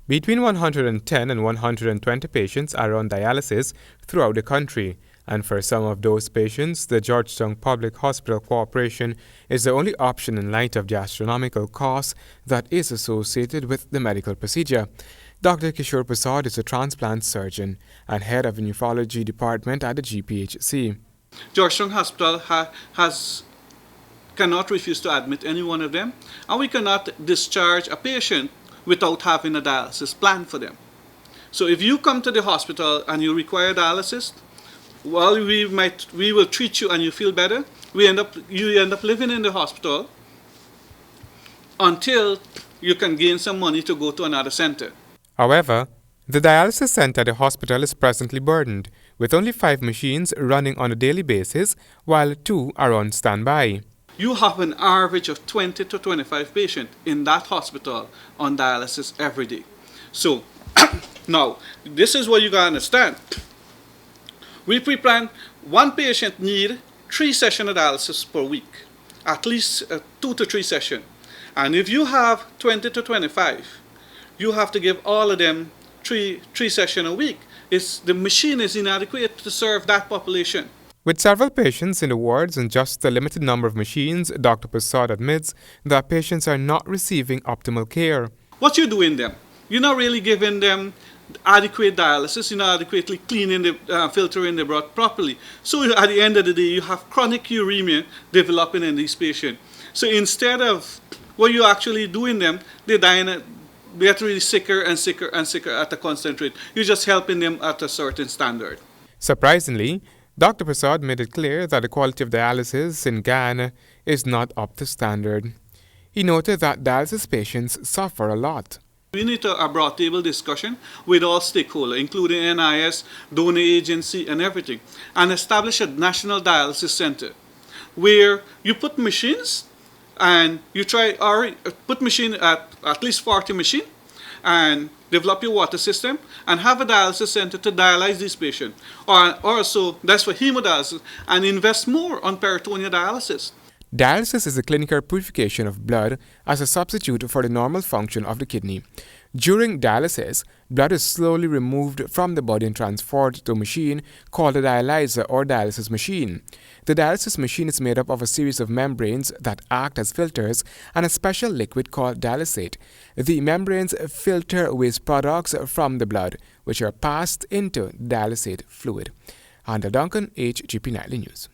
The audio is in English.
Between 110 and 120 patients are on dialysis throughout the country, and for some of those patients, the Georgetown Public Hospital Corporation is the only option in light of the astronomical cost that is associated with the medical procedure. Dr. Kishore Prasad is a transplant surgeon and head of the Nephrology department at the GPHC. Georgetown Hospital cannot refuse to admit any one of them, and we cannot discharge a patient without having a dialysis plan for them. So if you come to the hospital and you require dialysis, well, we will treat you and you feel better. You end up living in the hospital until you can gain some money to go to another center. However, the dialysis center at the hospital is presently burdened, with only 5 machines running on a daily basis, while 2 are on standby. You have an average of 20 to 25 patients in that hospital on dialysis every day. So, now, this is what you gotta understand. We pre-plan one patient need 3 sessions of dialysis per week, at least 2 to 3 sessions. And if you have 20 to 25, you have to give all of them 3 sessions a week. The machine is inadequate to serve that population. With several patients in the wards and just a limited number of machines, Dr. Prasad admits that patients are not receiving optimal care. What you do in them? You're not really giving them adequate dialysis, you're not adequately cleaning filtering the blood properly. So at the end of the day, you have chronic uremia developing in these patients. So instead of what you actually do in them, they get really sicker and sicker and sicker at a constant rate. You're just helping them at a certain standard. Surprisingly, Dr. Prasad made it clear that the quality of dialysis in Ghana is not up to standard. He noted that dialysis patients suffer a lot. We need a broad table discussion with all stakeholders, including NIS, donor agency, and everything, and establish a national dialysis center where you put machines and you put machine at least 40 machines and develop your water system and have a dialysis center to dialyze these patients. Or also, that's for hemodialysis, and invest more on peritoneal dialysis. Dialysis is a clinical purification of blood as a substitute for the normal function of the kidney. During dialysis, blood is slowly removed from the body and transferred to a machine called a dialyzer or dialysis machine. The dialysis machine is made up of a series of membranes that act as filters and a special liquid called dialysate. The membranes filter waste products from the blood, which are passed into dialysate fluid. Handel Duncan, HGP Nightly News.